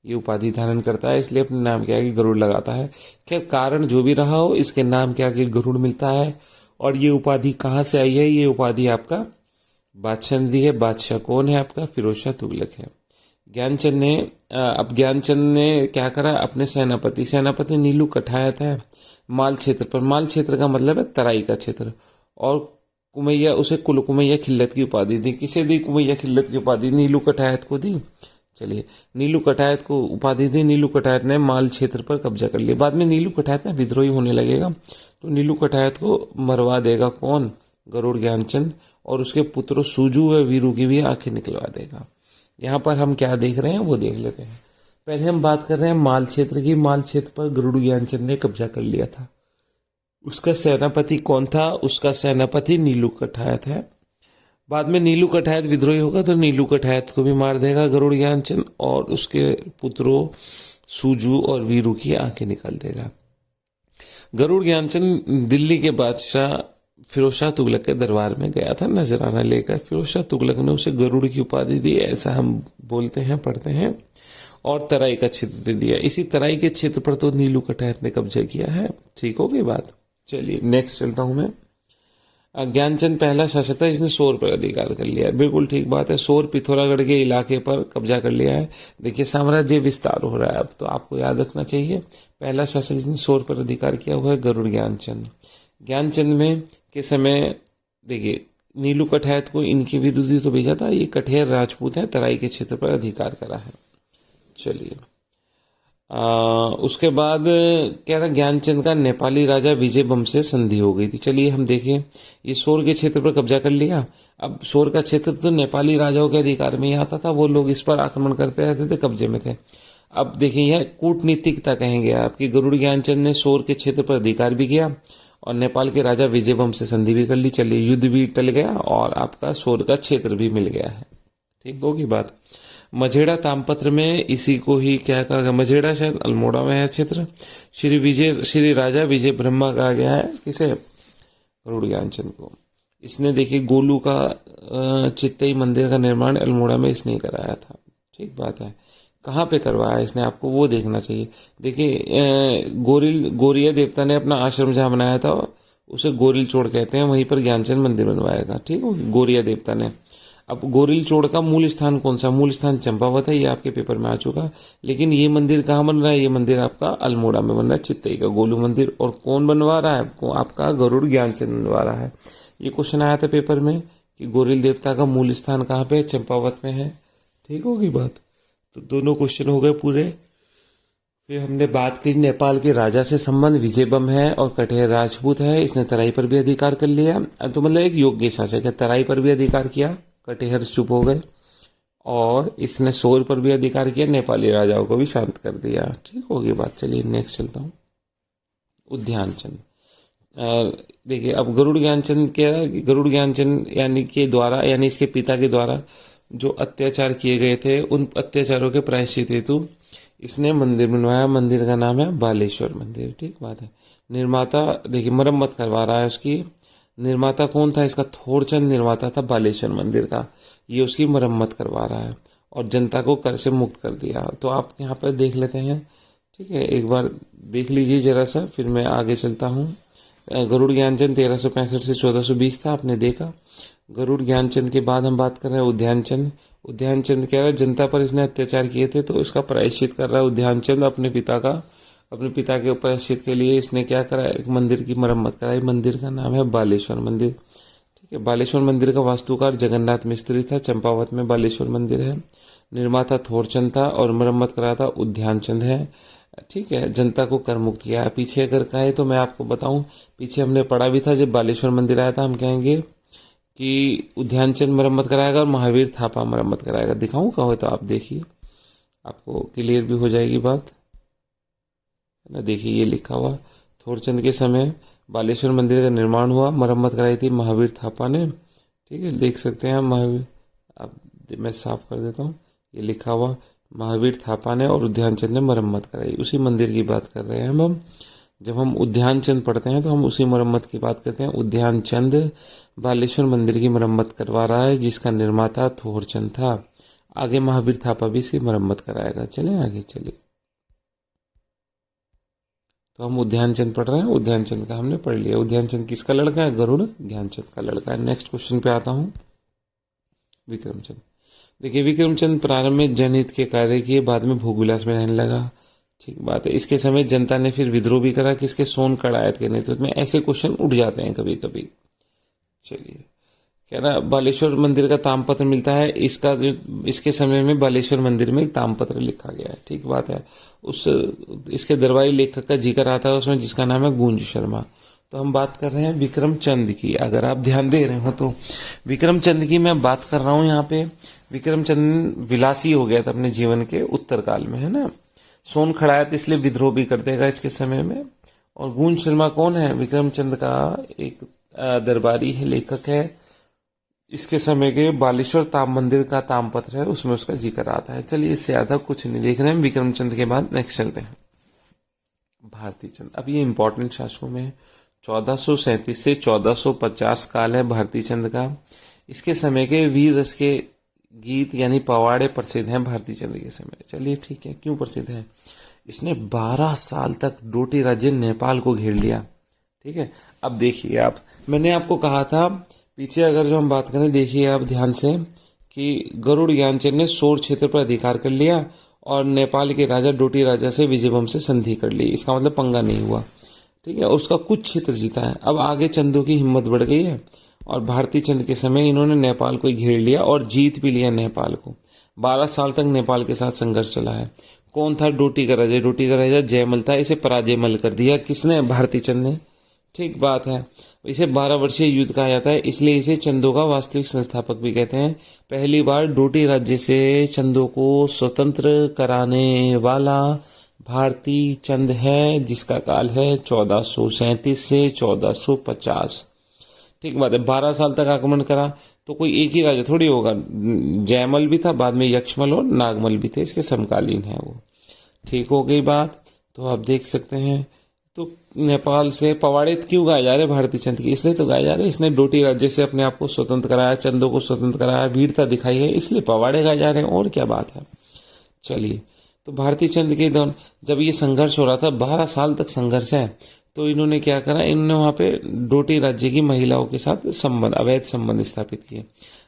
ये उपाधि धारण करता है, इसलिए अपने नाम क्या है कि गरुड़ लगाता है। खैर कारण जो भी रहा हो, इसके नाम क्या कि गरुड़ मिलता है। और ये उपाधि कहाँ से आई है? ये उपाधि आपका बादशाह ने दी है। बादशाह कौन है आपका? फिरोज शाह तुगलक है। ज्ञानचंद ने अब ज्ञानचंद ने क्या करा? अपने सेनापति नीलू कठायत है माल क्षेत्र पर। माल क्षेत्र का मतलब है तराई का क्षेत्र। और कुमैया, उसे कुल कुमैया खिल्लत की उपाधि दी। किसे दी? कुमैया खिल्लत की उपाधि नीलू कठायत को दी। चलिए नीलू कठायत को उपाधि दी। नीलू कठायत ने माल क्षेत्र पर कब्जा कर लिया। बाद में नीलू कठायत ना विद्रोही होने लगेगा, तो नीलू कठायत को मरवा देगा कौन? गरुड़ ज्ञानचंद। और उसके पुत्रों सूजू व वीरू की भी आंखें निकलवा देगा। यहाँ पर हम क्या देख रहे हैं वो देख लेते हैं। पहले हम बात कर रहे हैं माल क्षेत्र की। माल क्षेत्र पर गरुड़ ज्ञानचंद ने कब्जा कर लिया था। उसका सेनापति कौन था? उसका सेनापति नीलू कठायत है। बाद में नीलू कठायत विद्रोही होगा तो नीलू कठायत को भी मार देगा गरुड़ ज्ञानचंद, और उसके पुत्रों सूजू और वीरू की आंखें निकाल देगा। गरुड़ ज्ञानचंद दिल्ली के बादशाह फिरोज शाह तुगलक के दरबार में गया था नजराना लेकर। फिरोज शाह तुगलक ने उसे गरुड़ की उपाधि दी, ऐसा हम बोलते हैं, पढ़ते हैं। और तराई का क्षेत्र दे दिया। इसी तराई के क्षेत्र पर तो नीलू कठायत ने कब्जा किया है। ठीक हो गई बात। चलिए नेक्स्ट चलता हूं मैं। ज्ञानचंद पहला शासक था जिसने सोर पर अधिकार कर लिया है। बिल्कुल ठीक बात है, सोर पिथौरागढ़ के इलाके पर कब्जा कर लिया है। देखिए साम्राज्य विस्तार हो रहा है अब, तो आपको याद रखना चाहिए पहला शासक जिसने सोर पर अधिकार किया हुआ है गरुड़ ज्ञानचंद। ज्ञानचंद में के समय देखिए नीलू कठायत को इनके विरुद्ध ही तो भेजा था। ये कठेर राजपूत है, तराई के क्षेत्र पर अधिकार करा है। चलिए उसके बाद कह रहा ज्ञानचंद का नेपाली राजा विजयबम से संधि हो गई थी। चलिए हम देखें, ये सोर के क्षेत्र पर कब्जा कर लिया। अब सोर का क्षेत्र तो नेपाली राजाओं के अधिकार में ही आता था, वो लोग इस पर आक्रमण करते रहते थे, कब्जे में थे। अब देखिए यह कूटनीतिकता कहेंगे आपकी। गरुड़ ज्ञानचंद ने सोर के क्षेत्र पर अधिकार भी किया और नेपाल के राजा विजयबम से संधि भी कर ली। चलिए युद्ध भी टल गया और आपका सोर का क्षेत्र भी मिल गया है। ठीक होगी बात। मझेड़ा तामपत्र में इसी को ही क्या कहा गया? मझेड़ा शायद अल्मोड़ा में है क्षेत्र। श्री राजा विजय ब्रह्मा कहा गया है किसे? गरुड़ ज्ञानचंद को। इसने देखिए गोलू का चित्तई मंदिर का निर्माण अल्मोड़ा में इसने कराया था। ठीक बात है। कहाँ पे करवाया इसने, आपको वो देखना चाहिए। देखिए गोरिया देवता ने अपना आश्रम जहाँ बनाया था उसे गोरिल चोड़ कहते हैं, वहीं पर ज्ञानचंद मंदिर बनवाएगा। ठीक हो, गोरिया देवता ने। अब गोरिल चोड़ का मूल स्थान कौन सा? मूल स्थान चंपावत है, ये आपके पेपर में आ चुका। लेकिन ये मंदिर कहाँ बन रहा है? ये मंदिर आपका अल्मोड़ा में बन रहा है, चित्तई का गोलू मंदिर। और कौन बनवा रहा है आपको? आपका गरुड़ ज्ञानचंद बनवा रहा है। ये क्वेश्चन आया था पेपर में कि गोरिल देवता का मूल स्थान कहाँ पे? चंपावत में है। ठीक होगी बात। तो दोनों क्वेश्चन हो गए पूरे। फिर हमने बात की नेपाल के राजा से संबंध। विजयबम है और कठेर राजपूत है, इसने तराई पर भी अधिकार कर लिया। तो मतलब एक योग्य शासक है, तराई पर भी अधिकार किया, कठेर चुप हो गए। और इसने सोर पर भी अधिकार किया, नेपाली राजाओं को भी शांत कर दिया। ठीक होगी बात। चलिए नेक्स्ट चलता हूँ। उद्यानचंद। देखिए अब गरुड़ ज्ञानचंद गरुड़ ज्ञानचंद यानी के द्वारा, यानी इसके पिता के द्वारा जो अत्याचार किए गए थे, उन अत्याचारों के प्रायश्चित हेतु इसने मंदिर बनवाया। मंदिर का नाम है बालेश्वर मंदिर। ठीक बात है। निर्माता देखिए मरम्मत करवा रहा है उसकी। निर्माता कौन था इसका? थोरचंद निर्माता था बालेश्वर मंदिर का। ये उसकी मरम्मत करवा रहा है और जनता को कर से मुक्त कर दिया। तो आप यहाँ पर देख लेते हैं। ठीक है, एक बार देख लीजिए जरा सा, फिर मैं आगे चलता हूँ। गरुड़ ज्ञानचंद 1365 से 1420 था, आपने देखा। गरुड़ ज्ञानचंद के बाद हम बात कर रहे हैं उद्यानचंद। उद्यानचंद कह रहा है जनता पर इसने अत्याचार किए थे तो इसका प्रायश्चित कर रहा है उद्यानचंद। अपने पिता के प्रायश्चित के लिए इसने क्या करा? एक मंदिर की मरम्मत कराई। मंदिर का नाम है बालेश्वर मंदिर। ठीक है, बालेश्वर मंदिर का वास्तुकार जगन्नाथ मिस्त्री था। चंपावत में बालेश्वर मंदिर है। निर्माता थोरचंद था और मरम्मत करा था उद्यानचंद है। ठीक है, जनता को कर मुक्त किया। पीछे अगर कहे तो मैं आपको बताऊं, पीछे हमने पढ़ा भी था जब बालेश्वर मंदिर आया था, हम कहेंगे कि उद्यानचंद मरम्मत कराएगा और महावीर थापा मरम्मत कराएगा। दिखाऊं कहो तो आप देखिए, आपको क्लियर भी हो जाएगी बात, है ना। देखिए ये लिखा हुआ, थोरचंद के समय बालेश्वर मंदिर का निर्माण हुआ, मरम्मत कराई थी महावीर थापा ने। ठीक है, देख सकते हैं महावीर, अब मैं साफ कर देता हूँ, ये लिखा हुआ महावीर थापा ने और उद्यानचंद ने मरम्मत कराई। उसी मंदिर की बात कर रहे हैं हम। जब हम उद्यानचंद पढ़ते हैं तो हम उसी मरम्मत की बात करते हैं। उद्यानचंद बालेश्वर मंदिर की मरम्मत करवा रहा है, जिसका निर्माता थोरचंद था। आगे महावीर थापा भी इसकी मरम्मत कराएगा। चलें आगे, चलिए। तो हम उद्यानचंद पढ़ रहे हैं, उद्यानचंद का हमने पढ़ लिया। उद्यानचंद किसका लड़का है? गरुड़ ज्ञानचंद का लड़का है। नेक्स्ट क्वेश्चन पे आता हूं, विक्रमचंद। देखिए, विक्रमचंद प्रारंभ में जनहित के कार्य किए, बाद में भोगविलास में रहने लगा। ठीक बात है। इसके समय जनता ने फिर विद्रोह भी करा, किसके? सोनकड़ आयत के नेतृत्व में। ऐसे क्वेश्चन उठ जाते हैं कभी कभी। चलिए, कह रहा बालेश्वर मंदिर का तामपत्र मिलता है, इसका जो इसके समय में बालेश्वर मंदिर में एक तामपत्र लिखा गया है। ठीक बात है। उस इसके दरबारी लेखक का जिक्र आता है उसमें, जिसका नाम है गुंज शर्मा। तो हम बात कर रहे हैं विक्रमचंद की, अगर आप ध्यान दे रहे हो तो। विक्रमचंद की मैं बात कर रहा हूं यहाँ पे। विक्रमचंद विलासी हो गया था अपने जीवन के उत्तर काल में, है ना। सोन खड़ायत इसलिए विद्रोह भी कर देगा इसके समय में। और गुंज शर्मा कौन है? विक्रमचंद का एक दरबारी है, लेखक है। इसके समय के बालेश्वर ताम मंदिर का तामपत्र है, उसमें उसका जिक्र आता है। चलिए, इससे ज्यादा कुछ नहीं देख रहे हैं। विक्रमचंद के बाद नेक्स्ट चलते हैं, भारती चंद। अब ये इंपॉर्टेंट शासकों में 1437 से 1450 काल है भारती चंद का। इसके समय के वीर रस के गीत यानी पवाड़े प्रसिद्ध हैं भारती चंद के समय। चलिए ठीक है, क्यों प्रसिद्ध है? इसने 12 साल तक डोटी राज्य नेपाल को घेर लिया। ठीक है, अब देखिए आप, मैंने आपको कहा था पीछे, अगर जो हम बात करें, देखिए आप ध्यान से, कि गरुड़ ज्ञानचंद ने सोर क्षेत्र पर अधिकार कर लिया और नेपाल के राजा डोटी राजा से विजयभम से संधि कर ली। इसका मतलब पंगा नहीं हुआ। ठीक है, और उसका कुछ क्षेत्र जीता है। अब आगे चंदों की हिम्मत बढ़ गई है और भारती चंद के समय इन्होंने नेपाल को घेर लिया और जीत भी लिया नेपाल को। 12 साल तक नेपाल के साथ संघर्ष चला है। कौन था? डोटी का राजा। डोटी का राजा जयमल था। इसे पराजयमल कर दिया किसने? भारती चंद ने। ठीक बात है। इसे 12 वर्षीय युद्ध कहा जाता है, इसलिए इसे चंदों का वास्तविक संस्थापक भी कहते हैं। पहली बार डोटी राज्य से चंदों को स्वतंत्र कराने वाला भारती चंद है, जिसका काल है 1437 से 1450। ठीक बात है। 12 साल तक आक्रमण करा तो कोई एक ही राजा थोड़ी होगा। जयमल भी था, बाद में यक्षमल और नागमल भी थे, इसके समकालीन है वो। ठीक हो गई बात। तो आप देख सकते हैं, तो नेपाल से पवाड़े क्यों गाए जा रहे भारती चंद की? इसलिए तो गाए जा रहे, इसने डोटी राज्य से अपने आप को स्वतंत्र कराया, चंदों को स्वतंत्र कराया, वीरता दिखाई है, इसलिए पवाड़े गाए जा रहे हैं। और क्या बात है। चलिए, तो भारती चंद के दौरान जब ये संघर्ष हो रहा था, 12 साल तक संघर्ष है, तो इन्होंने क्या करा? इन्होंने वहां पे डोटी राज्य की महिलाओं के साथ संबंध, अवैध संबंध स्थापित किए।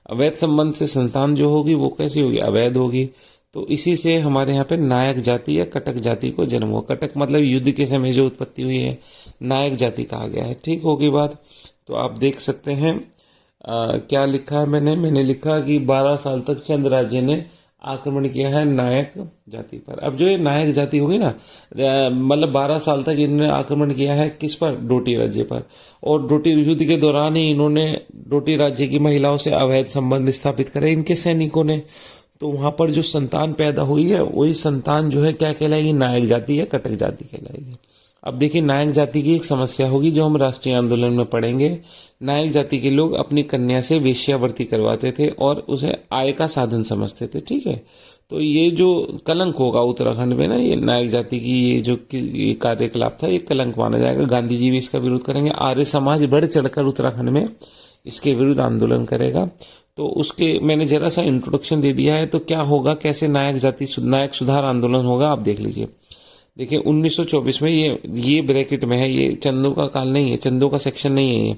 अवैध संबंध से संतान जो होगी वो कैसी होगी? अवैध होगी। तो इसी से हमारे यहाँ पे नायक जाति या कटक जाति को जन्म हुआ। कटक मतलब युद्ध के समय जो उत्पत्ति हुई है, नायक जाति कहा गया है। ठीक होगी बात। तो आप देख सकते हैं क्या लिखा है मैंने लिखा कि 12 साल तक चंद राज्य ने आक्रमण किया है नायक जाति पर। अब जो ये नायक जाति होगी ना, मतलब 12 साल तक इन्होंने आक्रमण किया है किस पर? डोटी राज्य पर। और डोटी युद्ध के दौरान ही इन्होंने डोटी राज्य की महिलाओं से अवैध संबंध स्थापित करे इनके सैनिकों ने। तो वहां पर जो संतान पैदा हुई है, वही संतान जो है क्या कहलाएगी? नायक जाति या कटक जाति कहलाएगी। अब देखिए, नायक जाति की एक समस्या होगी जो हम राष्ट्रीय आंदोलन में पढ़ेंगे। नायक जाति के लोग अपनी कन्या से वेश्यावृत्ति करवाते थे और उसे आय का साधन समझते थे। ठीक है, तो ये जो कलंक होगा उत्तराखंड में ना, ये नायक जाति की ये जो ये कार्यकलाप था, ये कलंक माना जाएगा। गांधी जी भी इसका विरोध करेंगे। आर्य समाज बढ़ चढ़कर उत्तराखंड में इसके विरुद्ध आंदोलन करेगा। तो उसके मैंने जरा सा इंट्रोडक्शन दे दिया है। तो क्या होगा, कैसे नायक सुधार आंदोलन होगा, आप देख लीजिए। देखिए 1924 में, ये ब्रैकेट में है, ये चंदों का काल नहीं है, चंदों का सेक्शन नहीं है ये।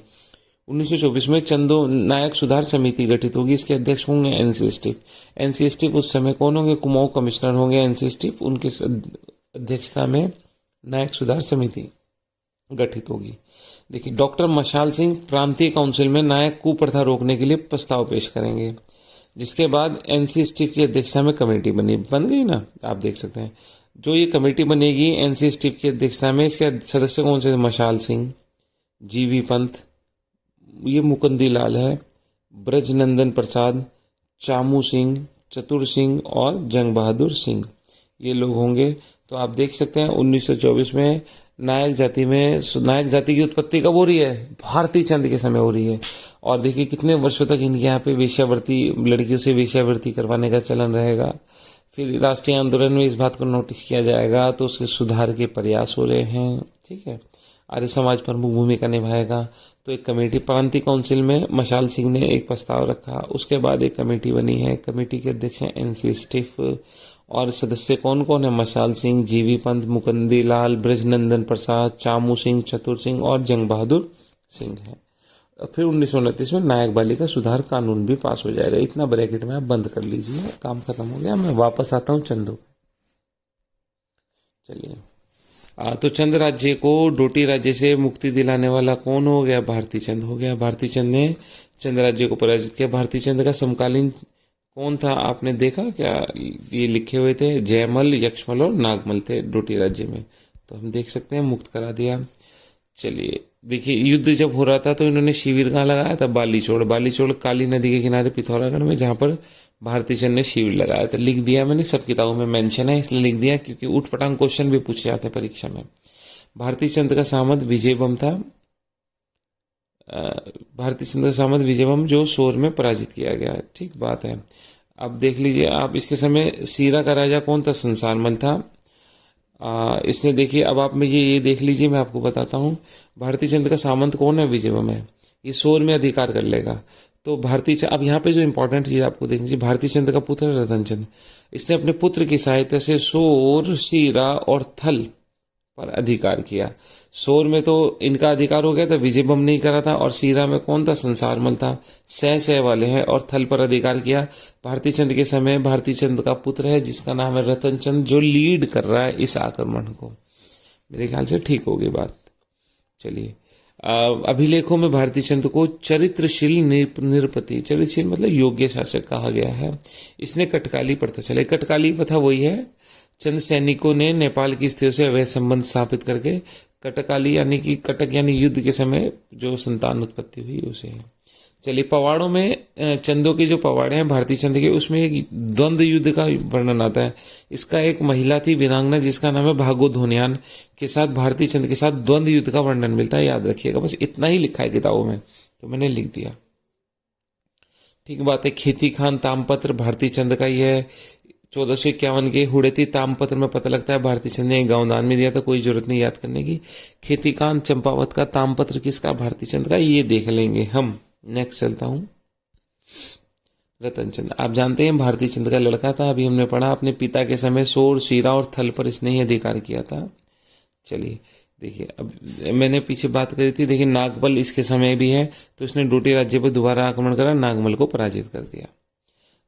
1924 में चंदो नायक सुधार समिति गठित होगी। इसके अध्यक्ष होंगे एनसी स्टीफ। एनसी स्टीफ उस समय कौन होंगे? कुमाऊं कमिश्नर होंगे एनसी स्टीफ। उनके अध्यक्षता में नायक सुधार समिति गठित होगी। देखिए, डॉक्टर मशाल सिंह प्रांतीय काउंसिल में नायक कुप्रथा रोकने के लिए प्रस्ताव पेश करेंगे, जिसके बाद एनसी स्टीफ की अध्यक्षता में कमेटी बन गई ना, आप देख सकते हैं। जो ये कमेटी बनेगी एनसी स्टीफ की अध्यक्षता में, इसके सदस्य कौन से? मशाल सिंह, जीवी पंत, ये मुकुंदी लाल है, ब्रजनंदन प्रसाद, चामू सिंह, चतुर सिंह और जंग बहादुर सिंह, ये लोग होंगे। तो आप देख सकते हैं 1924 में नायक जाति की उत्पत्ति कब हो रही है? भारती चंद के समय हो रही है। और देखिए कितने वर्षों तक इनके यहाँ पे वेश्यावृत्ति, लड़कियों से वेश्यावृत्ति करवाने का चलन रहेगा। फिर राष्ट्रीय आंदोलन में इस बात को नोटिस किया जाएगा तो उसके सुधार के प्रयास हो रहे हैं। ठीक है, आर्य समाज प्रमुख भूमिका निभाएगा। तो एक कमेटी, प्रांतीय काउंसिल में मशाल सिंह ने एक प्रस्ताव रखा, उसके बाद एक कमेटी बनी है। कमेटी के अध्यक्ष हैं NC स्टिफ और सदस्य कौन कौन है? मशाल सिंह, जीवी पंत, मुकुंदी लाल, ब्रजनंदन प्रसाद, चामू सिंह, चतुर सिंह और जंग बहादुर सिंह है। फिर 1929 में नायक बालिका सुधार कानून भी पास हो जाएगा। इतना ब्रैकेट में आप बंद कर लीजिए, काम खत्म हो गया। मैं वापस आता हूँ चंदो। चलिए, तो चंद राज्य को डोटी राज्य से मुक्ति दिलाने वाला कौन हो गया? भारती चंद हो गया। भारती चंद ने चंद राज्य को पराजित किया। भारती चंद का समकालीन कौन था? आपने देखा क्या? ये लिखे हुए थे जयमल, यक्षमल और नागमल थे डोटी राज्य में। तो हम देख सकते हैं मुक्त करा दिया। चलिए देखिए, युद्ध जब हो रहा था तो इन्होंने शिविर कहाँ लगाया था? बालीचोड़ काली नदी के किनारे पिथौरागढ़ में, जहां पर भारती चंद ने शिविर लगाया था। लिख दिया मैंने, सब किताबों में मेंशन है इसलिए लिख दिया, क्योंकि ऊट पटांग क्वेश्चन भी पूछे जाते हैं परीक्षा में। भारती चंद का सामंत विजयबम था। भारती चंद का सामंत विजयबम जो सोर में पराजित किया गया। ठीक बात है। अब देख लीजिए आप, इसके समय सीरा का राजा कौन था? संसारमल था। इसने देखिए, अब आप में ये देख लीजिए, मैं आपको बताता हूँ। भारती चंद का सामंत कौन है? विजयबम है। ये सोर में अधिकार कर लेगा। तो अब यहाँ पे जो इंपॉर्टेंट चीज आपको देखनी चाहिए, भारती चंद का पुत्र रतन चंद, इसने अपने पुत्र की सहायता से सोर, सीरा और थल पर अधिकार किया। सोर में तो इनका अधिकार हो गया था, विजयबम नहीं करा था। और सीरा में कौन था? संसारमल था। सह वाले हैं। और थल पर अधिकार किया भारती चंद के समय। भारती चंद का पुत्र है जिसका नाम है रतन चंद, जो लीड कर रहा है इस आक्रमण को। मेरे ख्याल से ठीक होगी बात। चलिए, अभिलेखों में भारती चंद को चरित्रशील निरपति, चरित्रशील मतलब योग्य शासक कहा गया है। इसने कटकाली प्रथा चलाई। कटकाली प्रथा वही है, चंद सैनिकों ने नेपाल की स्त्रियों से अवैध संबंध स्थापित करके कटकाली यानी कि कटक यानी युद्ध के समय जो संतान उत्पत्ति हुई उसे है। चलिए, पवाड़ों में चंदों के जो पवाड़े हैं भारती चंद के, उसमें एक द्वंद्व युद्ध का वर्णन आता है। इसका एक महिला थी वीरांगना जिसका नाम है भागो धोनियान, के साथ भारती चंद के साथ द्वंद्व युद्ध का वर्णन मिलता है। याद रखिएगा, बस इतना ही लिखा है किताबों में, तो मैंने लिख दिया। ठीक बात है। खेती खान तामपत्र भारती चंद का ही है। 1451 के हुड़ेती तामपत्र में पता लगता है भारती चंद ने एक गांव दान में दिया था। कोई जरूरत नहीं याद करने की। खेती खान चंपावत का तामपत्र किसका? भारती चंद का। ये देख लेंगे हम। नेक्स्ट चलता हूं। रतन चंद, आप जानते हैं भारती चंद का लड़का था, अभी हमने पढ़ा। अपने पिता के समय सोर, सीरा और थल पर इसने ही अधिकार किया था। चलिए देखिए, अब मैंने पीछे बात करी थी, देखिए नागमल इसके समय भी है, तो इसने डोटी राज्य पर दोबारा आक्रमण करा, नागमल को पराजित कर दिया।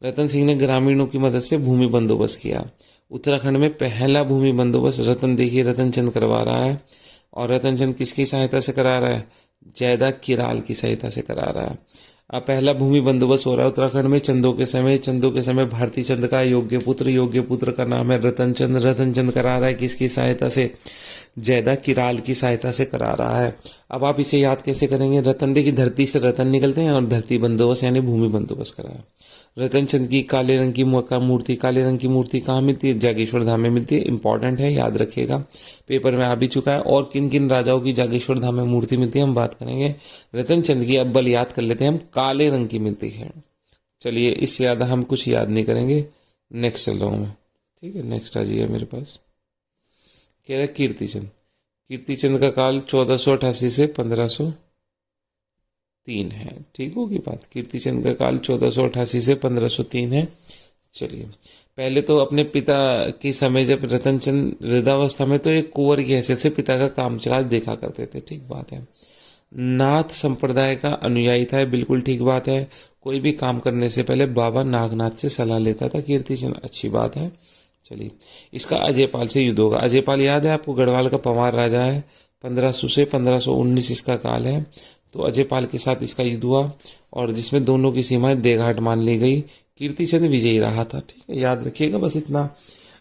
रतन सिंह ने ग्रामीणों की मदद से भूमि बंदोबस्त किया। उत्तराखंड में पहला भूमि बंदोबस्त रतन चंद करवा रहा है। और रतन चंद किसकी सहायता से करा रहा है? जैदा किराल की सहायता से करा रहा है। अब पहला भूमि बंदोबस्त हो रहा है उत्तराखंड में चंदों के समय भारती चंद का योग्य पुत्र का नाम है रतन चंद करा रहा है किसकी सहायता से? जैदा किराल की सहायता से करा रहा है। अब आप इसे याद कैसे करेंगे? रतन, देखिए धरती से रतन निकलते हैं और धरती बंदोबस्त यानी भूमि बंदोबस्त करा है। रतन चंद की काले रंग की मूर्ति कहाँ मिलती है? जागेश्वर धाम में मिलती है। इंपॉर्टेंट है, याद रखिएगा, पेपर में आ भी चुका है। और किन किन राजाओं की जागेश्वर धाम में मूर्ति मिलती है हम बात करेंगे। रतन चंद की अव्वल याद कर लेते हैं हम, काले रंग की मिलती है। चलिए, इससे ज्यादा हम कुछ याद नहीं करेंगे। नेक्स्ट चल रहा हूं मैं, ठीक है। नेक्स्ट आ जाइए मेरे पास। कह रहा है कीर्ति चंद का काल 1488 से 1503 है। ठीक होगी बात। कीर्ति चंद का काल 1488 से 1503 है। चलिए, पहले तो अपने पिता की समय जब रतन चंद वृद्धावस्था में, तो एक कुंवर की हैसियत से पिता का कामकाज देखा करते थे। ठीक बात है। नाथ संप्रदाय का अनुयायी था, बिल्कुल ठीक बात है। कोई भी काम करने से पहले बाबा नागनाथ से सलाह लेता था कीर्ति चंद, अच्छी बात है। चलिए, इसका अजयपाल से युद्ध होगा। अजयपाल याद है आपको, गढ़वाल का पंवार राजा है। 1500 से 1519 इसका काल है। तो अजयपाल के साथ इसका युद्ध हुआ और जिसमें दोनों की सीमाएं देघाट मान ली गई। कीर्ति चंद विजयी रहा था। ठीक है, याद रखिएगा बस इतना।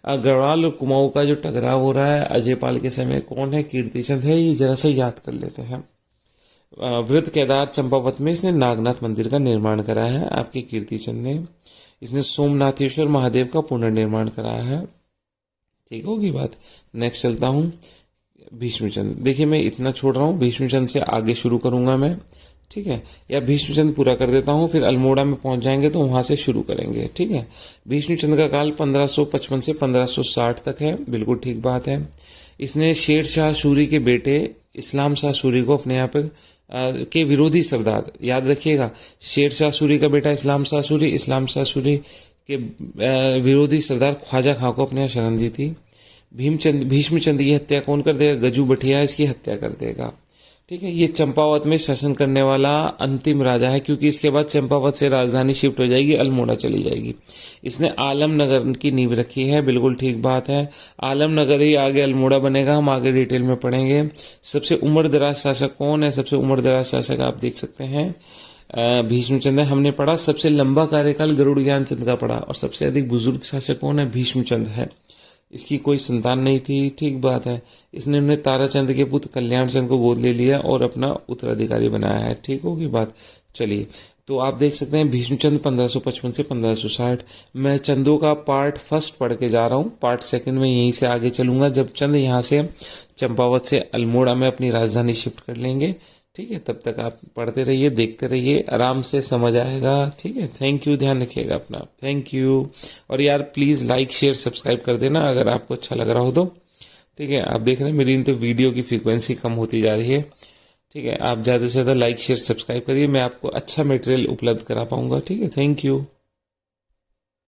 गढ़वाल और कुमाऊं का जो टकराव हो रहा है अजयपाल के समय, कौन है? कीर्ति चंद है। ये जरा सा याद कर लेते हैं। वृद्ध केदार चंपावत में इसने नागनाथ मंदिर का निर्माण कराया है आपके कीर्ति चंद ने। इसने सोमनाथेश्वर महादेव का पुनर्निर्माण कराया है। ठीक होगी बात। नेक्स्ट चलता हूँ भीष्मचंद। देखिए मैं इतना छोड़ रहा हूँ, भीष्मचंद से आगे शुरू करूंगा मैं, ठीक है, या भीष्मचंद पूरा कर देता हूँ, फिर अल्मोड़ा में पहुंच जाएंगे तो वहां से शुरू करेंगे। ठीक है, भीष्मचंद का काल 1555 से 1560 तक है, बिल्कुल ठीक बात है। इसने शेर शाह सूरी के बेटे इस्लाम शाह सूरी को अपने यहाँ पे के विरोधी सरदार, याद रखिएगा, शेर शाह सूरी का बेटा इस्लाम शाह सूरी, इस्लाम शाह सूरी के विरोधी सरदार ख्वाजा खां को अपने यहाँ शरण दी थी। भीष्मचंद की हत्या कौन कर देगा? गजू बठिया इसकी हत्या कर देगा। ठीक है, ये चंपावत में शासन करने वाला अंतिम राजा है, क्योंकि इसके बाद चंपावत से राजधानी शिफ्ट हो जाएगी, अल्मोड़ा चली जाएगी। इसने आलमनगर की नींव रखी है, बिल्कुल ठीक बात है। आलमनगर ही आगे अल्मोड़ा बनेगा, हम आगे डिटेल में पढ़ेंगे। सबसे उम्र दराज शासक कौन है? सबसे उम्र दराज शासक आप देख सकते हैं भीष्मचंद है। हमने पढ़ा सबसे लंबा कार्यकाल गरुड़ ज्ञानचंद का पढ़ा, और सबसे अधिक बुजुर्ग शासक कौन है? भीष्मचंद है। इसकी कोई संतान नहीं थी, ठीक बात है। इसने उन्हें ताराचंद के पुत्र कल्याण चंद को गोद ले लिया और अपना उत्तराधिकारी बनाया है। ठीक होगी बात। चलिए, तो आप देख सकते हैं भीष्मचंद 1555 से 1560। मैं चंदों का पार्ट फर्स्ट पढ़ के जा रहा हूँ, पार्ट सेकंड में यहीं से आगे चलूंगा जब चंद यहाँ से चंपावत से अल्मोड़ा में अपनी राजधानी शिफ्ट कर लेंगे। ठीक है, तब तक आप पढ़ते रहिए, देखते रहिए, आराम से समझ आएगा। ठीक है, थैंक यू, ध्यान रखिएगा अपना, थैंक यू। और यार प्लीज़ लाइक शेयर सब्सक्राइब कर देना अगर आपको अच्छा लग रहा हो तो। ठीक है, आप देख रहे हैं मेरी इन तो वीडियो की फ्रीक्वेंसी कम होती जा रही है। ठीक है, आप ज़्यादा से ज़्यादा लाइक शेयर सब्सक्राइब करिए, मैं आपको अच्छा मटेरियल उपलब्ध करा पाऊंगा। ठीक है, थैंक यू।